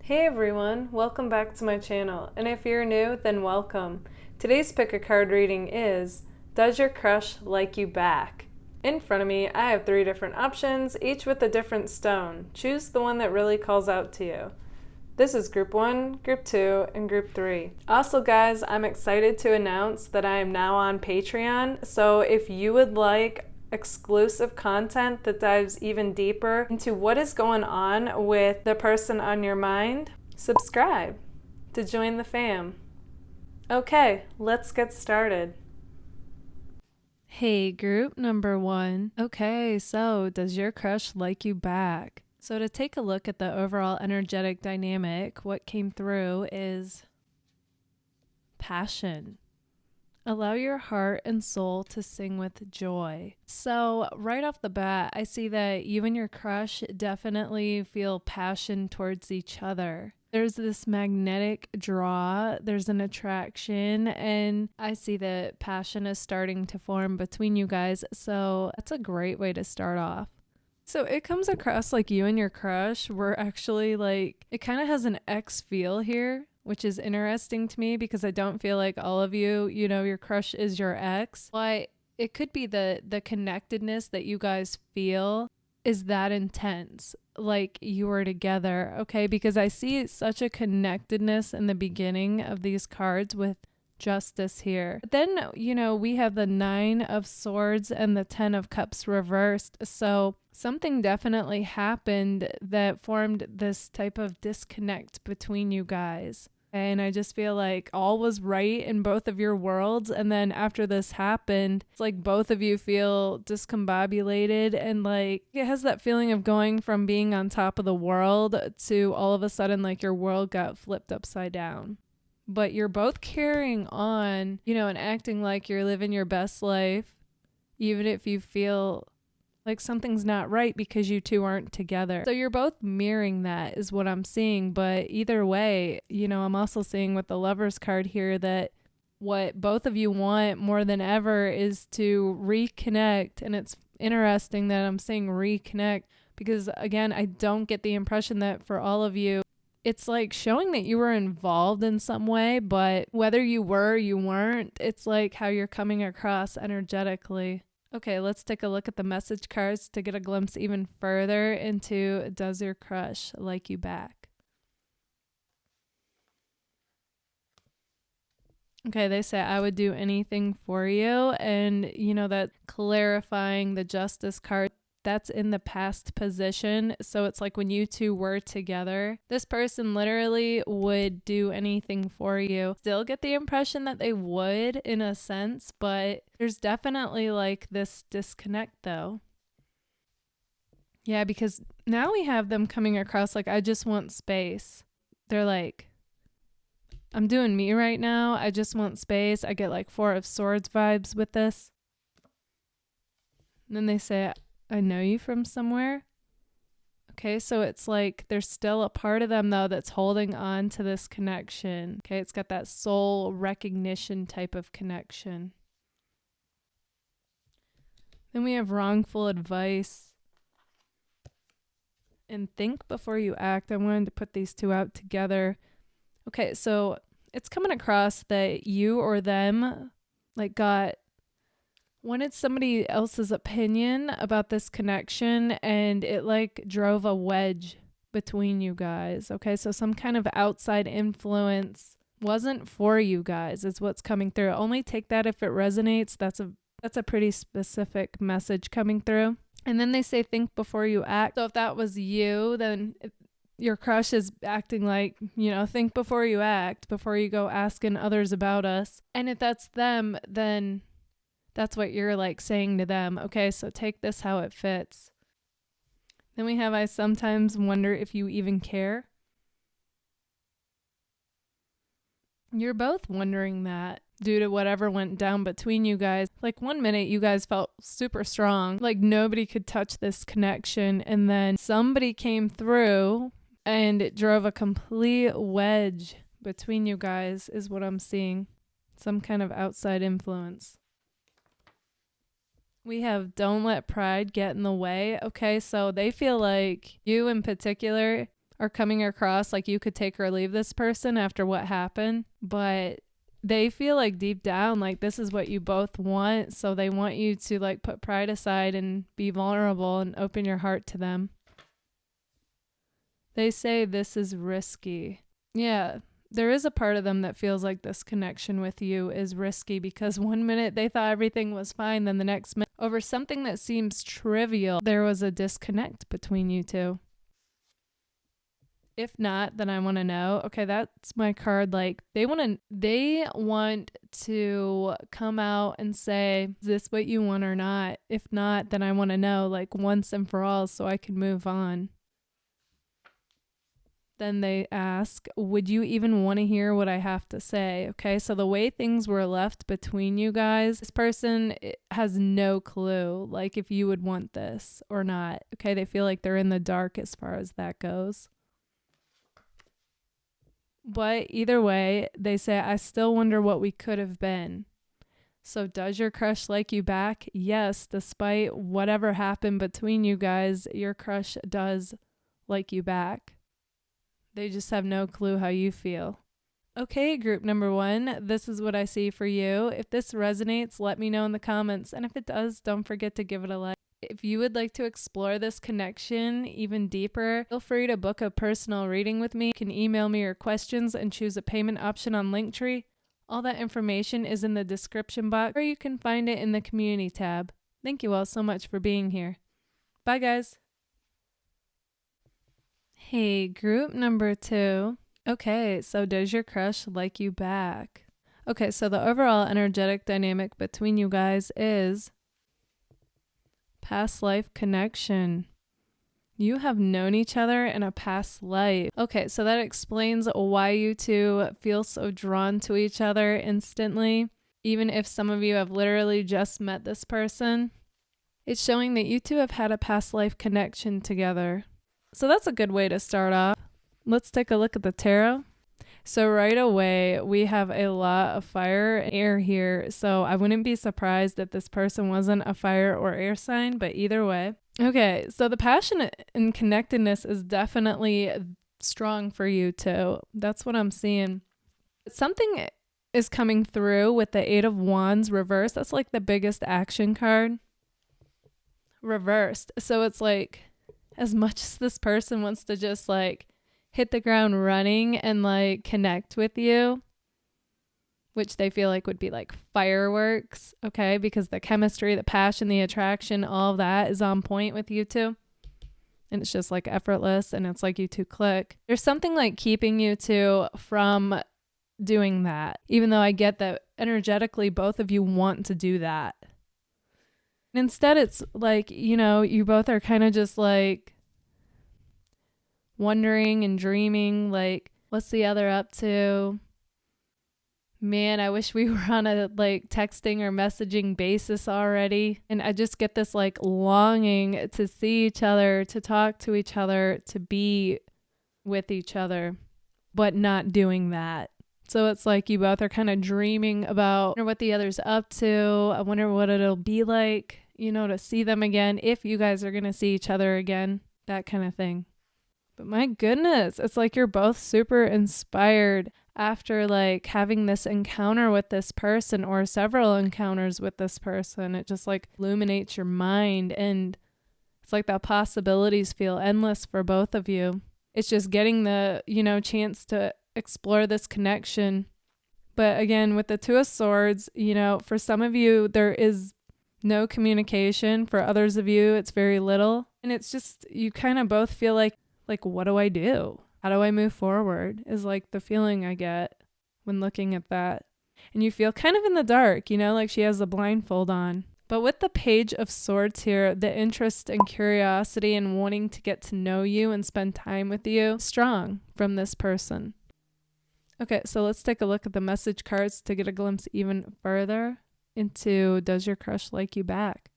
Hey everyone, welcome back to my channel, and if you're new, then welcome. Today's pick a card reading is, does your crush like you back? In front of me, I have 3 different options, each with a different stone. Choose the one that really calls out to you. This is Group 1, Group 2, and Group 3. Also guys, I'm excited to announce that I am now on Patreon, so if you would like exclusive content that dives even deeper into what is going on with the person on your mind, subscribe to join the fam. Okay, let's get started. Hey, group number 1. Okay, so does your crush like you back? So to take a look at the overall energetic dynamic, what came through is passion. Allow your heart and soul to sing with joy. So right off the bat, I see that you and your crush definitely feel passion towards each other. There's this magnetic draw, there's an attraction, and I see that passion is starting to form between you guys. So that's a great way to start off. So it comes across like you and your crush were actually like, it kind of has an X feel here, which is interesting to me because I don't feel like all of you, your crush is your ex. Why it could be the connectedness that you guys feel is that intense, like you were together, okay? Because I see such a connectedness in the beginning of these cards with Justice here. But then, we have the 9 of Swords and the 10 of Cups reversed. So something definitely happened that formed this type of disconnect between you guys. And I just feel like all was right in both of your worlds. And then after this happened, it's like both of you feel discombobulated. And like it has that feeling of going from being on top of the world to all of a sudden like your world got flipped upside down. But you're both carrying on, and acting like you're living your best life, even if you feel like something's not right because you two aren't together. So you're both mirroring that is what I'm seeing. But either way, I'm also seeing with the Lovers card here that what both of you want more than ever is to reconnect. And it's interesting that I'm saying reconnect because, again, I don't get the impression that for all of you, it's like showing that you were involved in some way, but whether you were or you weren't, it's like how you're coming across energetically. Okay, let's take a look at the message cards to get a glimpse even further into does your crush like you back? Okay, they say I would do anything for you, and that clarifying the Justice card, that's in the past position. So it's like when you two were together, this person literally would do anything for you. Still get the impression that they would in a sense, but there's definitely like this disconnect though. Yeah, because now we have them coming across like, I just want space. They're like, I'm doing me right now. I just want space. I get like 4 of Swords vibes with this. And then they say, I know you from somewhere. Okay, so it's like there's still a part of them though that's holding on to this connection. Okay, it's got that soul recognition type of connection. Then we have wrongful advice and think before you act. I wanted to put these two out together. Okay, so it's coming across that you or them like wanted somebody else's opinion about this connection, and it like drove a wedge between you guys. Okay, so some kind of outside influence wasn't for you guys is what's coming through. Only take that if it resonates. That's a pretty specific message coming through. And then they say think before you act. So if that was you, then your crush is acting like, think before you act, before you go asking others about us. And if that's them, then that's what you're like saying to them. Okay, so take this how it fits. Then we have I sometimes wonder if you even care. You're both wondering that due to whatever went down between you guys. Like 1 minute you guys felt super strong, like nobody could touch this connection, and then somebody came through and it drove a complete wedge between you guys is what I'm seeing. Some kind of outside influence. We have don't let pride get in the way. Okay, so they feel like you in particular are coming across like you could take or leave this person after what happened, but they feel like deep down like this is what you both want, so they want you to like put pride aside and be vulnerable and open your heart to them. They say this is risky. Yeah, there is a part of them that feels like this connection with you is risky because one minute they thought everything was fine, then the next minute, over something that seems trivial, there was a disconnect between you two. If not, then I want to know. Okay, that's my card. Like they want to come out and say, is this what you want or not? If not, then I want to know like once and for all so I can move on. Then they ask, would you even want to hear what I have to say? Okay, so the way things were left between you guys, this person has no clue, like if you would want this or not. Okay, they feel like they're in the dark as far as that goes. But either way, they say, I still wonder what we could have been. So does your crush like you back? Yes, despite whatever happened between you guys, your crush does like you back. They just have no clue how you feel. Okay, group number 1, this is what I see for you. If this resonates, let me know in the comments. And if it does, don't forget to give it a like. If you would like to explore this connection even deeper, feel free to book a personal reading with me. You can email me your questions and choose a payment option on Linktree. All that information is in the description box, or you can find it in the community tab. Thank you all so much for being here. Bye, guys. Hey, group number 2. Okay, so does your crush like you back? Okay, so the overall energetic dynamic between you guys is past life connection. You have known each other in a past life. Okay, so that explains why you two feel so drawn to each other instantly, even if some of you have literally just met this person. It's showing that you two have had a past life connection together. So that's a good way to start off. Let's take a look at the tarot. So right away, we have a lot of fire and air here. So I wouldn't be surprised if this person wasn't a fire or air sign, but either way. Okay, so the passion and connectedness is definitely strong for you too. That's what I'm seeing. Something is coming through with the 8 of Wands reversed. That's like the biggest action card. Reversed. So it's like, as much as this person wants to just like hit the ground running and like connect with you, which they feel like would be like fireworks, okay? Because the chemistry, the passion, the attraction, all of that is on point with you two. And it's just like effortless and it's like you two click. There's something like keeping you two from doing that, even though I get that energetically both of you want to do that. And instead it's like, you know, you both are kind of just like wondering and dreaming, like, what's the other up to? Man, I wish we were on a like texting or messaging basis already. And I just get this like longing to see each other, to talk to each other, to be with each other, but not doing that. So it's like you both are kind of dreaming about what the other's up to. I wonder what it'll be like, you know, to see them again, if you guys are going to see each other again, that kind of thing. But my goodness, it's like you're both super inspired after like having this encounter with this person or several encounters with this person. It just like illuminates your mind and it's like the possibilities feel endless for both of you. It's just getting the, you know, chance to explore this connection. But again, with the 2 of Swords, you know, for some of you, there is no communication. For others of you, it's very little. And it's just, you kind of both feel like, what do I do? How do I move forward? Is like the feeling I get when looking at that. And you feel kind of in the dark, you know, like she has a blindfold on. But with the Page of Swords here, the interest and curiosity and wanting to get to know you and spend time with you, strong from this person. Okay, so let's take a look at the message cards to get a glimpse even further into does your crush like you back?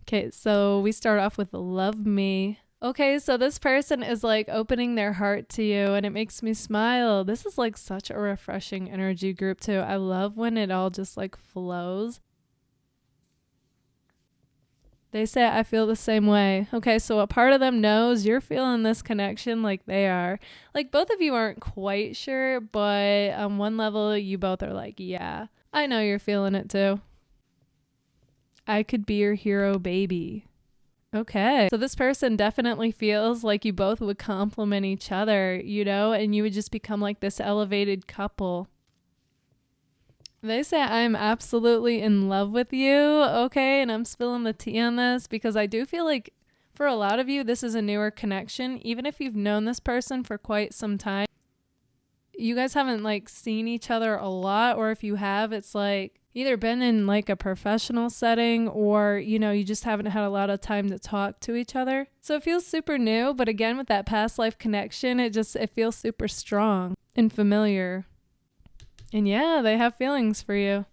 Okay, so we start off with love me. Okay, so this person is like opening their heart to you and it makes me smile. This is like such a refreshing energy group too. I love when it all just like flows. They say, I feel the same way. Okay, so a part of them knows you're feeling this connection like they are. Like both of you aren't quite sure, but on one level, you both are like, yeah, I know you're feeling it too. I could be your hero baby. Okay, so this person definitely feels like you both would complement each other, you know, and you would just become like this elevated couple. They say I'm absolutely in love with you, okay, and I'm spilling the tea on this because I do feel like for a lot of you, this is a newer connection. Even if you've known this person for quite some time, you guys haven't like seen each other a lot, or if you have, it's like either been in like a professional setting or, you know, you just haven't had a lot of time to talk to each other. So it feels super new, but again, with that past life connection, it feels super strong and familiar. And yeah, they have feelings for you.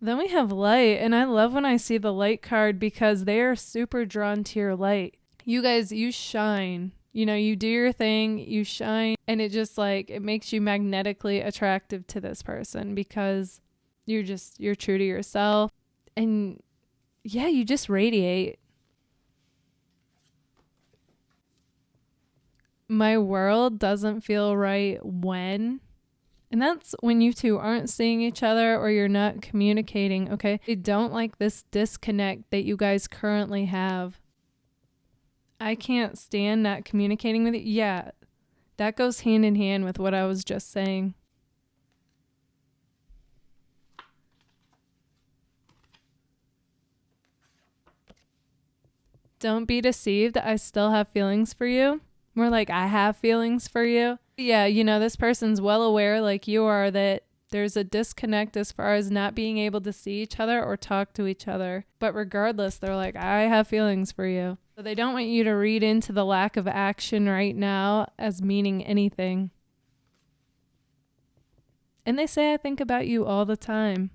Then we have light, and I love when I see the light card because they are super drawn to your light. You guys, you shine. You know, you do your thing, you shine, and it just like, it makes you magnetically attractive to this person because you're true to yourself. And yeah, you just radiate. My world doesn't feel right when, and that's when you two aren't seeing each other or you're not communicating, okay? They don't like this disconnect that you guys currently have. I can't stand not communicating with you. Yeah, that goes hand in hand with what I was just saying. Don't be deceived. I still have feelings for you. More like I have feelings for you. Yeah, you know, this person's well aware like you are that there's a disconnect as far as not being able to see each other or talk to each other. But regardless, they're like, I have feelings for you. So they don't want you to read into the lack of action right now as meaning anything. And they say, I think about you all the time.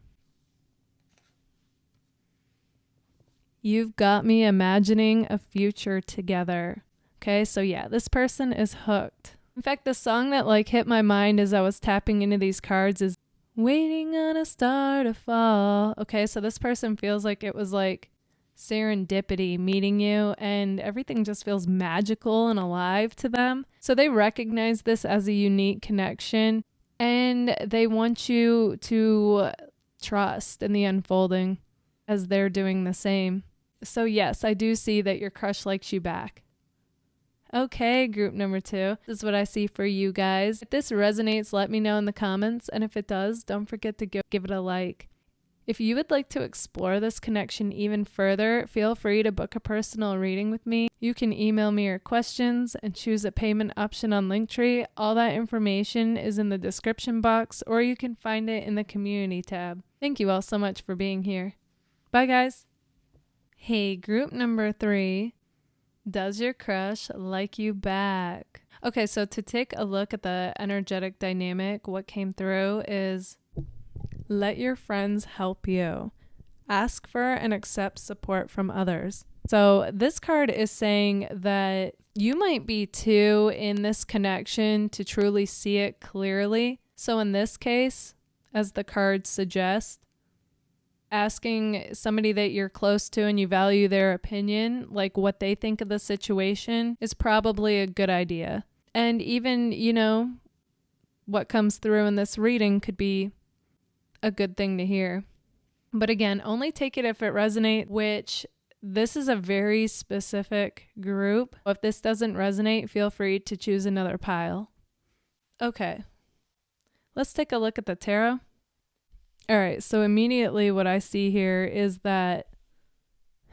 You've got me imagining a future together. Okay, so yeah, this person is hooked. In fact, the song that like hit my mind as I was tapping into these cards is Waiting on a Star to Fall. Okay, so this person feels like it was like serendipity meeting you and everything just feels magical and alive to them. So they recognize this as a unique connection and they want you to trust in the unfolding as they're doing the same. So yes, I do see that your crush likes you back. Okay, group number 2. This is what I see for you guys. If this resonates, let me know in the comments. And if it does, don't forget to give it a like. If you would like to explore this connection even further, feel free to book a personal reading with me. You can email me your questions and choose a payment option on Linktree. All that information is in the description box, or you can find it in the community tab. Thank you all so much for being here. Bye, guys. Hey, group number 3. Does your crush like you back? Okay, so to take a look at the energetic dynamic, what came through is let your friends help you. Ask for and accept support from others. So this card is saying that you might be too in this connection to truly see it clearly. So in this case, as the cards suggest, asking somebody that you're close to and you value their opinion, like what they think of the situation, is probably a good idea. And even, you know, what comes through in this reading could be a good thing to hear. But again, only take it if it resonates, which this is a very specific group. If this doesn't resonate, feel free to choose another pile. Okay, let's take a look at the tarot. All right, so immediately what I see here is that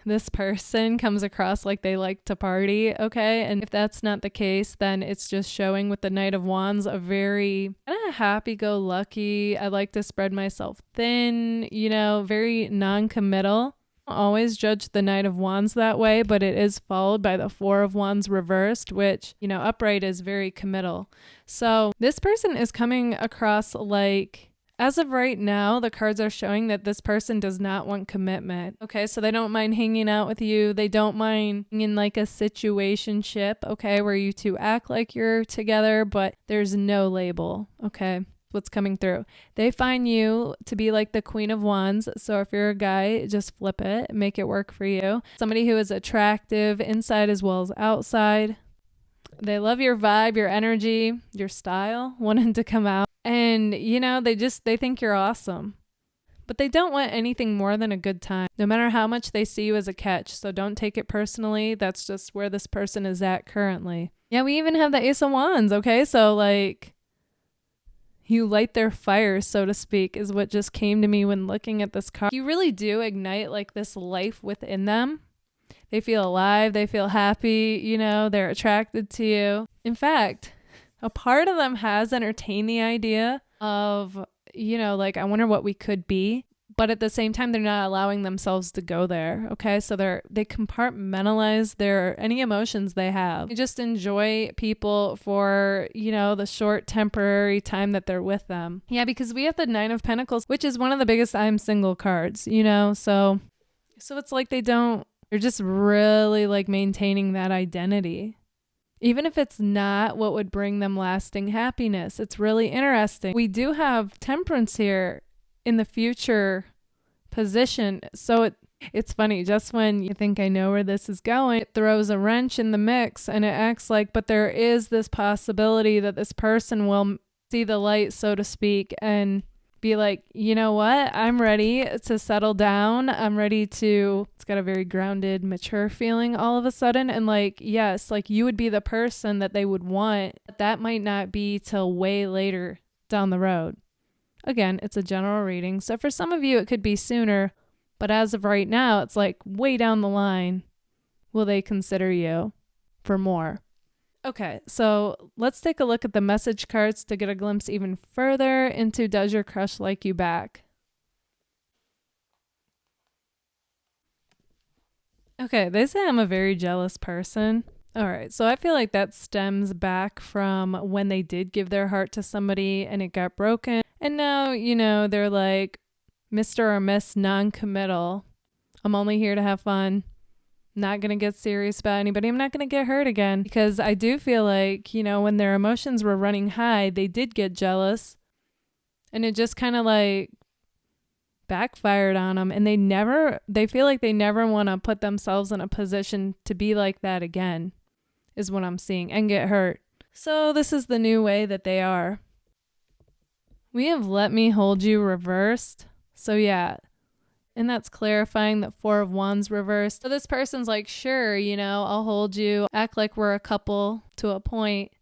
this person comes across like they like to party, okay? And if that's not the case, then it's just showing with the Knight of Wands a very kind of happy-go-lucky, I like to spread myself thin, you know, very non-committal. I don't always judge the Knight of Wands that way, but it is followed by the Four of Wands reversed, which, you know, upright is very committal. So this person is coming across like, as of right now, the cards are showing that this person does not want commitment. Okay, so they don't mind hanging out with you. They don't mind being in like a situationship, okay, where you two act like you're together, but there's no label, okay? what's coming through. They find you to be like the Queen of Wands. So if you're a guy, just flip it, make it work for you. Somebody who is attractive inside as well as outside. They love your vibe, your energy, your style, wanting to come out. And, they think you're awesome. But they don't want anything more than a good time, no matter how much they see you as a catch. So don't take it personally. That's just where this person is at currently. Yeah, we even have the Ace of Wands, okay? So, you light their fire, so to speak, is what just came to me when looking at this card. You really do ignite, this life within them. They feel alive. They feel happy. They're attracted to you. In fact, a part of them has entertained the idea of, I wonder what we could be. But at the same time, they're not allowing themselves to go there. Okay. So they compartmentalize any emotions they have. They just enjoy people for, the short temporary time that they're with them. Yeah. Because we have the Nine of Pentacles, which is one of the biggest I'm single cards, so it's like they're just really maintaining that identity. Even if it's not what would bring them lasting happiness. It's really interesting. We do have Temperance here in the future position. So it's funny, just when you think I know where this is going, it throws a wrench in the mix and it acts but there is this possibility that this person will see the light, so to speak, and be like, you know what? I'm ready to settle down. I'm ready to, it's got a very grounded, mature feeling all of a sudden. And yes, you would be the person that they would want. That might not be till way later down the road. Again, it's a general reading. So for some of you, it could be sooner. But as of right now, it's way down the line. Will they consider you for more? Okay, so let's take a look at the message cards to get a glimpse even further into does your crush like you back? Okay, they say I'm a very jealous person. All right, so I feel like that stems back from when they did give their heart to somebody and it got broken. And now, they're Mr. or Miss non-committal. I'm only here to have fun. Not going to get serious about anybody. I'm not going to get hurt again. Because I do feel when their emotions were running high, they did get jealous. And it just kind of backfired on them. And they feel like they never want to put themselves in a position to be like that again, is what I'm seeing, and get hurt. So this is the new way that they are. We have Let Me Hold You reversed. So yeah. And that's clarifying that Four of Wands reversed. So this person's sure, I'll hold you, act like we're a couple to a point,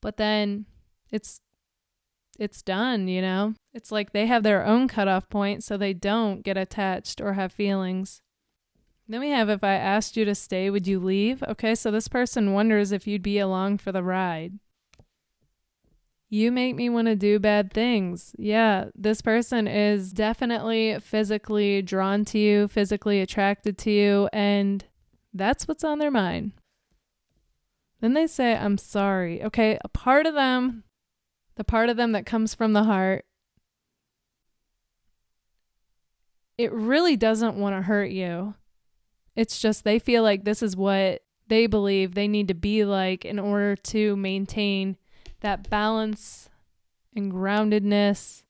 but then it's done, It's they have their own cutoff point, so they don't get attached or have feelings. Then we have, if I asked you to stay, would you leave? Okay, so this person wonders if you'd be along for the ride. You make me want to do bad things. Yeah, this person is definitely physically drawn to you, physically attracted to you, and that's what's on their mind. Then they say, I'm sorry. Okay, the part of them that comes from the heart, it really doesn't want to hurt you. It's just they feel like this is what they believe they need to be like in order to maintain that balance and groundedness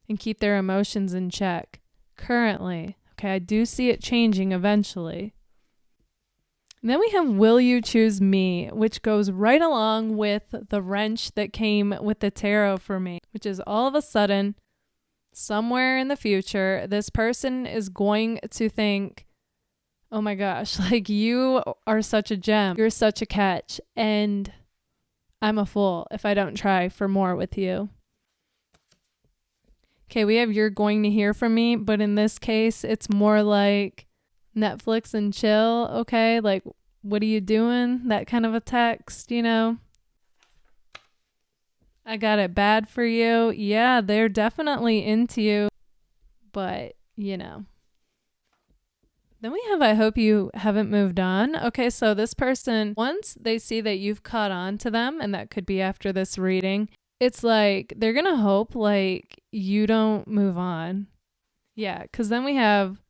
and keep their emotions in check currently. Okay, I do see it changing eventually. And then we have Will You Choose Me, which goes right along with the wrench that came with the tarot for me, which is all of a sudden, somewhere in the future, this person is going to think, oh my gosh, you are such a gem. You're such a catch. And I'm a fool if I don't try for more with you. Okay, we have you're going to hear from me, but in this case, it's more like Netflix and chill, okay? What are you doing? That kind of a text, I got it bad for you. Yeah, they're definitely into you, but, Then we have, I hope you haven't moved on. Okay, so this person, once they see that you've caught on to them, and that could be after this reading, it's they're going to hope you don't move on. Yeah, because then we have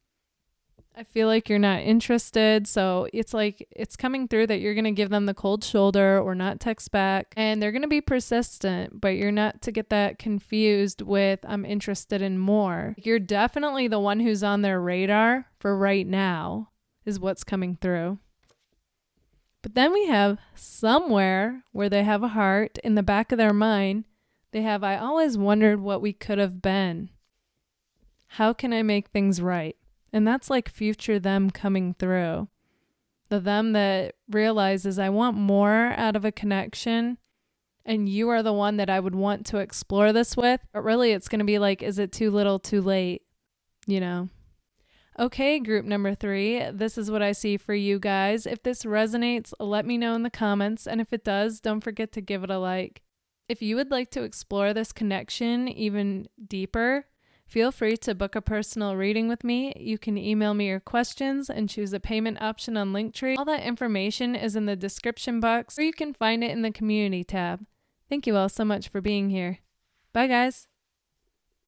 I feel like you're not interested. So it's like it's coming through that you're going to give them the cold shoulder or not text back. And they're going to be persistent, but you're not to get that confused with I'm interested in more. You're definitely the one who's on their radar for right now is what's coming through. But then we have somewhere where they have a heart in the back of their mind. They have, I always wondered what we could have been. How can I make things right? And that's like future them coming through. The them that realizes I want more out of a connection and you are the one that I would want to explore this with. But really it's going to be like, is it too little, too late? You know? Okay, group number 3, this is what I see for you guys. If this resonates, let me know in the comments. And if it does, don't forget to give it a like. If you would like to explore this connection even deeper, feel free to book a personal reading with me. You can email me your questions and choose a payment option on Linktree. All that information is in the description box, or you can find it in the community tab. Thank you all so much for being here. Bye, guys.